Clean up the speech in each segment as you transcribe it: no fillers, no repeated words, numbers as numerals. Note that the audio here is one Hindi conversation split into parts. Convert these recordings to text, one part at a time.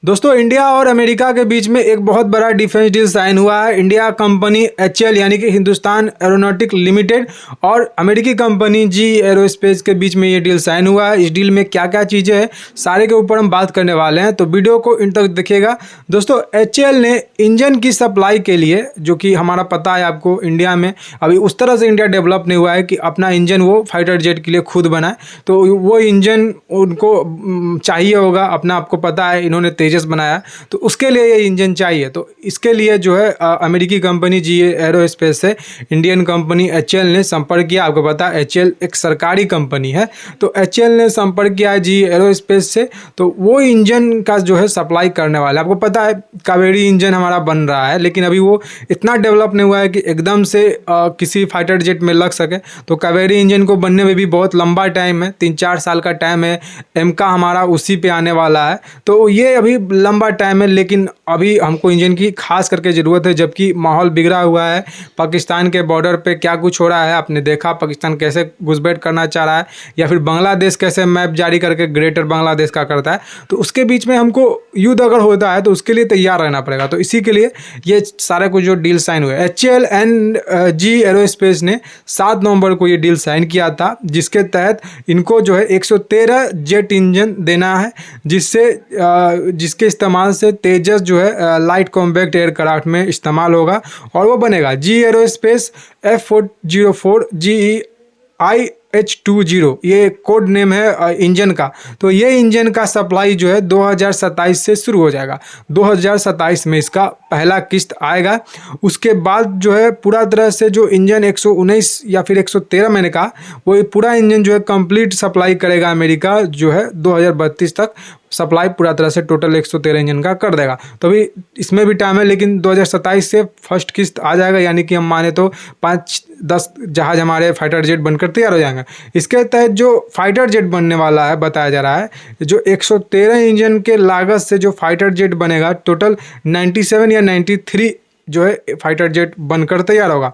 दोस्तों, इंडिया और अमेरिका के बीच में एक बहुत बड़ा डिफेंस डील साइन हुआ है। इंडिया कंपनी एचएल यानी कि हिंदुस्तान एरोनॉटिक लिमिटेड और अमेरिकी कंपनी जी एरोस्पेस के बीच में ये डील साइन हुआ है। इस डील में क्या क्या चीज़ें हैं सारे के ऊपर हम बात करने वाले हैं, तो वीडियो को इन तक देखिएगा। दोस्तों, एचएल ने इंजन की सप्लाई के लिए, जो कि हमारा पता है आपको, इंडिया में अभी उस तरह से इंडिया डेवलप नहीं हुआ है कि अपना इंजन वो फाइटर जेट के लिए खुद बनाए, तो वो इंजन उनको चाहिए होगा। अपना आपको पता है इन्होंने तेजस बनाया, तो उसके लिए ये इंजन चाहिए। तो इसके लिए जो है अमेरिकी कंपनी जी एरोस्पेस से इंडियन कंपनी एचएल ने संपर्क किया। आपको पता है एचएल एक सरकारी कंपनी है, तो एचएल ने संपर्क किया है जी एरोस्पेस से, तो वो इंजन का जो है सप्लाई करने वाला है। आपको पता है कावेरी इंजन हमारा बन रहा है, लेकिन अभी वो इतना डेवलप नहीं हुआ है कि एकदम से किसी फाइटर जेट में लग सके। तो कावेरी इंजन को बनने में भी बहुत लंबा टाइम है, 3-4 साल का टाइम है। एमका हमारा उसी पे आने वाला है, तो ये अभी लंबा टाइम है। लेकिन अभी हमको इंजन की खास करके ज़रूरत है, जबकि माहौल बिगड़ा हुआ है। पाकिस्तान के बॉर्डर पे क्या कुछ हो रहा है आपने देखा, पाकिस्तान कैसे घुसपैठ करना चाह रहा है, या फिर बांग्लादेश कैसे मैप जारी करके ग्रेटर बांग्लादेश का करता है। तो उसके बीच में हमको युद्ध अगर होता है तो उसके लिए तैयार रहना पड़ेगा। तो इसी के लिए ये सारे कुछ जो डील साइन हुए, एचएल एंड जी एरोस्पेस ने 7 नवंबर को ये डील साइन किया था, जिसके तहत इनको जो है 113 जेट इंजन देना है, जिसके इस्तेमाल से तेजस जो है लाइट कॉम्पैक्ट एयरक्राफ्ट में इस्तेमाल होगा। और वो बनेगा जी एरोस्पेस F404 GEIH20, ये कोड नेम है इंजन का। तो ये इंजन का सप्लाई जो है 2027 से शुरू हो जाएगा। 2027 में इसका पहला किस्त आएगा। उसके बाद जो है पूरा तरह से जो इंजन 119 या फिर 113 मैंने कहा, वो पूरा इंजन जो है कंप्लीट सप्लाई करेगा अमेरिका, जो है 2032 तक सप्लाई पूरा तरह से टोटल 113 इंजन का कर देगा। तो अभी इसमें भी टाइम है, लेकिन 2027 से फर्स्ट किस्त आ जाएगा, यानी कि हम माने तो 5-10 जहाज हमारे फाइटर जेट बनकर तैयार हो जाएंगे। इसके तहत जो फाइटर जेट बनने वाला है, बताया जा रहा है जो 113 इंजन के लागत से जो फाइटर जेट बनेगा, टोटल 97 या 93 जो है फाइटर जेट बनकर तैयार होगा।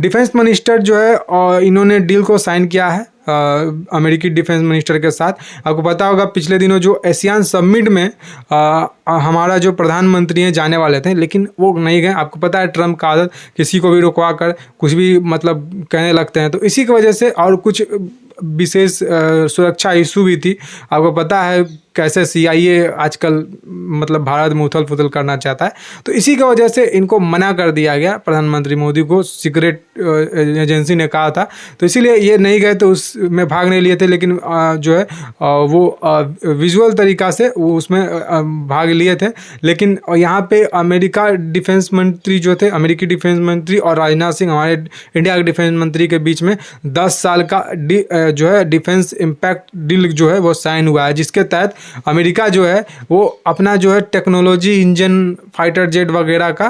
डिफेंस मिनिस्टर जो है इन्होंने डील को साइन किया है अमेरिकी डिफेंस मिनिस्टर के साथ। आपको पता होगा पिछले दिनों जो एशियान समिट में हमारा जो प्रधानमंत्री हैं जाने वाले थे, लेकिन वो नहीं गए। आपको पता है ट्रम्प का आदत, किसी को भी रुकवा कर कुछ भी मतलब कहने लगते हैं। तो इसी की वजह से, और कुछ विशेष सुरक्षा इशू भी थी। आपको पता है कैसे CIA आजकल मतलब भारत में उथल पुथल करना चाहता है, तो इसी की वजह से इनको मना कर दिया गया। प्रधानमंत्री मोदी को सीक्रेट एजेंसी ने कहा था, तो इसीलिए ये नहीं गए, तो उसमें भाग नहीं लिए थे। लेकिन जो है वो विजुअल तरीक़ा से वो उसमें भाग लिए थे। लेकिन यहाँ पे अमेरिका डिफेंस मंत्री जो थे, अमेरिकी डिफेंस मंत्री और राजनाथ सिंह हमारे इंडिया के डिफेंस मंत्री के बीच में 10 साल का जो है डिफेंस इम्पैक्ट डील जो है वो साइन हुआ है, जिसके तहत अमेरिका जो है वो अपना जो है टेक्नोलॉजी इंजन फाइटर जेट वगैरह का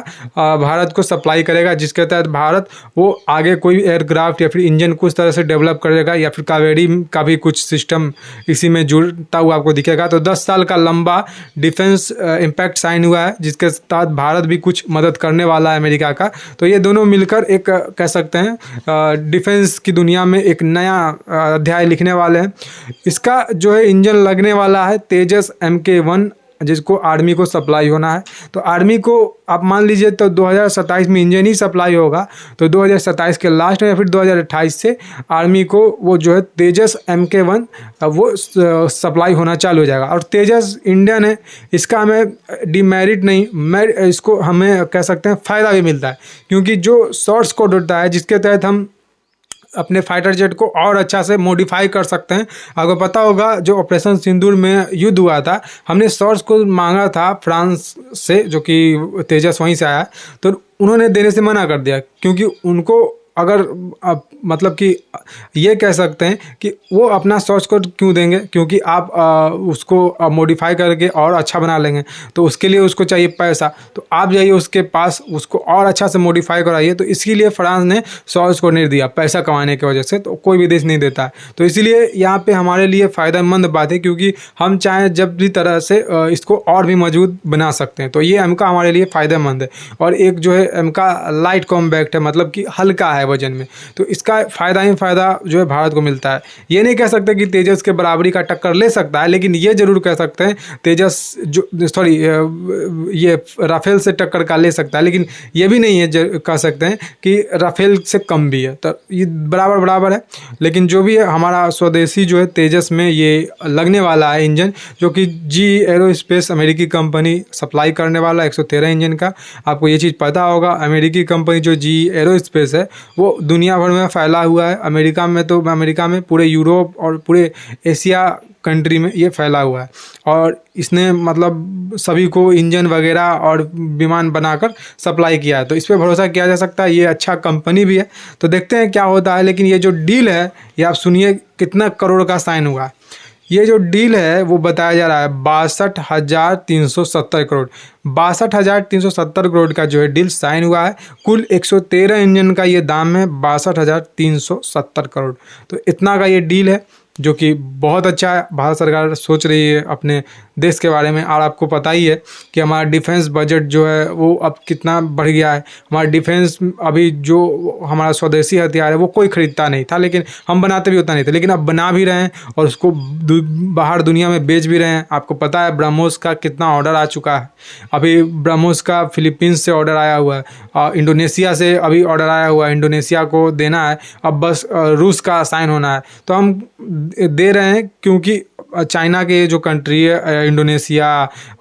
भारत को सप्लाई करेगा, जिसके तहत भारत वो आगे कोई एयरक्राफ्ट या फिर इंजन कुछ तरह से डेवलप करेगा, या फिर कावेरी का भी कुछ सिस्टम इसी में जुड़ता हुआ आपको दिखेगा। तो 10 साल का लंबा डिफेंस इम्पैक्ट साइन हुआ है, जिसके तहत भारत भी कुछ मदद करने वाला है अमेरिका का। तो ये दोनों मिलकर एक कह सकते हैं डिफेंस की दुनिया में एक नया अध्याय लिखने वाले हैं। इसका जो है इंजन लगने वाला है तेजस MK1, जिसको आर्मी को सप्लाई होना है। तो आर्मी को आप मान लीजिए तो 2027 में इंजन ही सप्लाई होगा, तो 2027 के लास्ट में या फिर 2028 से आर्मी को वो जो है तेजस MK1 वो सप्लाई होना चालू हो जाएगा। और तेजस इंडियन है, इसका हमें डिमेरिट नहीं, इसको हमें कह सकते हैं फ़ायदा भी मिलता है, क्योंकि जो सोर्स कोड होता है जिसके तहत हम अपने फाइटर जेट को और अच्छा से मॉडिफाई कर सकते हैं। आपको पता होगा जो ऑपरेशन सिंदूर में युद्ध हुआ था, हमने सोर्स कोड मांगा था फ्रांस से, जो कि तेजस वहीं से आया, तो उन्होंने देने से मना कर दिया, क्योंकि उनको अगर मतलब कि ये कह सकते हैं कि वो अपना सोर्स कोड क्यों देंगे, क्योंकि आप उसको मॉडिफाई करके और अच्छा बना लेंगे, तो उसके लिए उसको चाहिए पैसा। तो आप जाइए उसके पास, उसको और अच्छा से मॉडिफाई कराइए। तो इसीलिए फ्रांस ने सोर्स कोड नहीं दिया, पैसा कमाने की वजह से। तो कोई भी देश नहीं देता है, तो इसीलिए यहाँ पे हमारे लिए फ़ायदेमंद बात है, क्योंकि हम चाहें जब भी तरह से इसको और भी मजबूत बना सकते हैं। तो ये एमका हमारे लिए फ़ायदेमंद है। और एक जो है एमका लाइट कॉम्पैक्ट है, मतलब कि हल्का है, है वजन में, तो इसका फ़ायदा ही फ़ायदा जो है भारत को मिलता है। ये नहीं कह सकते कि तेजस के बराबरी का टक्कर ले सकता है, लेकिन ये ज़रूर कह सकते हैं तेजस जो सॉरी ये राफेल से टक्कर का ले सकता है, लेकिन ये भी नहीं है कह सकते हैं कि राफेल से कम भी है, तो ये बराबर बराबर है। लेकिन जो भी है हमारा स्वदेशी जो है तेजस में ये लगने वाला है इंजन, जो कि जी एरोस्पेस अमेरिकी कंपनी सप्लाई करने वाला है 113 इंजन का। आपको ये चीज़ पता होगा, अमेरिकी कंपनी जो जी एरोस्पेस है वो दुनिया भर में फैला हुआ है। अमेरिका में तो अमेरिका में पूरे यूरोप और पूरे एशिया कंट्री में ये फैला हुआ है, और इसने मतलब सभी को इंजन वगैरह और विमान बनाकर सप्लाई किया है, तो इस पर भरोसा किया जा सकता है। ये अच्छा कंपनी भी है, तो देखते हैं क्या होता है। लेकिन ये जो डील है ये आप सुनिए कितना करोड़ का साइन हुआ है। ये जो डील है वो बताया जा रहा है 62,370 करोड़, 62,370 करोड़ का जो है डील साइन हुआ है। कुल 113 इंजन का ये दाम है 62,370 करोड़, तो इतना का ये डील है, जो कि बहुत अच्छा है। भारत सरकार सोच रही है अपने देश के बारे में, और आपको पता ही है कि हमारा डिफेंस बजट जो है वो अब कितना बढ़ गया है। हमारा डिफेंस अभी जो हमारा स्वदेशी हथियार है वो कोई ख़रीदता नहीं था, लेकिन हम बनाते भी उतना नहीं थे, लेकिन अब बना भी रहे हैं और उसको बाहर दुनिया में बेच भी रहे हैं। आपको पता है ब्रह्मोस का कितना ऑर्डर आ चुका है। अभी ब्रह्मोस का फिलीपींस से ऑर्डर आया हुआ है, इंडोनेशिया से अभी ऑर्डर आया हुआ है, इंडोनेशिया को देना है, अब बस रूस का साइन होना है। तो हम दे रहे हैं क्योंकि चाइना के जो कंट्री है, इंडोनेशिया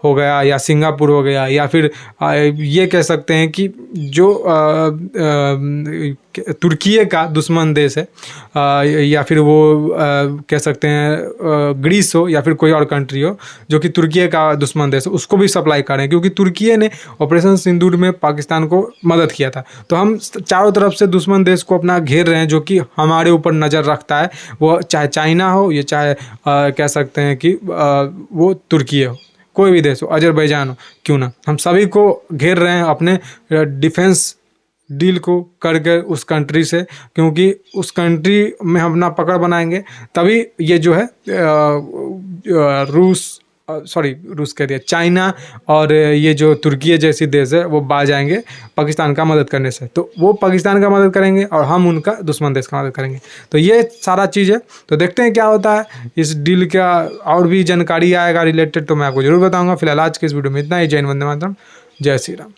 हो गया या सिंगापुर हो गया, या फिर ये कह सकते हैं कि जो तुर्की का दुश्मन देश है, या फिर वो कह सकते हैं ग्रीस हो या फिर कोई और कंट्री हो जो कि तुर्की का दुश्मन देश है, उसको भी सप्लाई कर रहे हैं, क्योंकि तुर्की ने ऑपरेशन सिंदूर में पाकिस्तान को मदद किया था। तो हम चारों तरफ से दुश्मन देश को अपना घेर रहे हैं, जो कि हमारे ऊपर नज़र रखता है, वो चाहे चाइना हो या चाहे कह सकते हैं कि वो तुर्की हो, कोई भी देश हो, अजरबैजान हो क्यों ना, हम सभी को घेर रहे हैं अपने डिफेंस डील को करके उस कंट्री से, क्योंकि उस कंट्री में हम अपना पकड़ बनाएंगे तभी ये जो है रूस कह दिया, चाइना और ये जो तुर्की जैसी देश है वो बाज जाएंगे पाकिस्तान का मदद करने से। तो वो पाकिस्तान का मदद करेंगे और हम उनका दुश्मन देश का मदद करेंगे। तो ये सारा चीज़ है, तो देखते हैं क्या होता है इस डील का। और भी जानकारी आएगा रिलेटेड तो मैं आपको जरूर बताऊंगा। फिलहाल आज के इस वीडियो में इतना ही। जय हिंद, वंदे मातरम, जय श्री राम।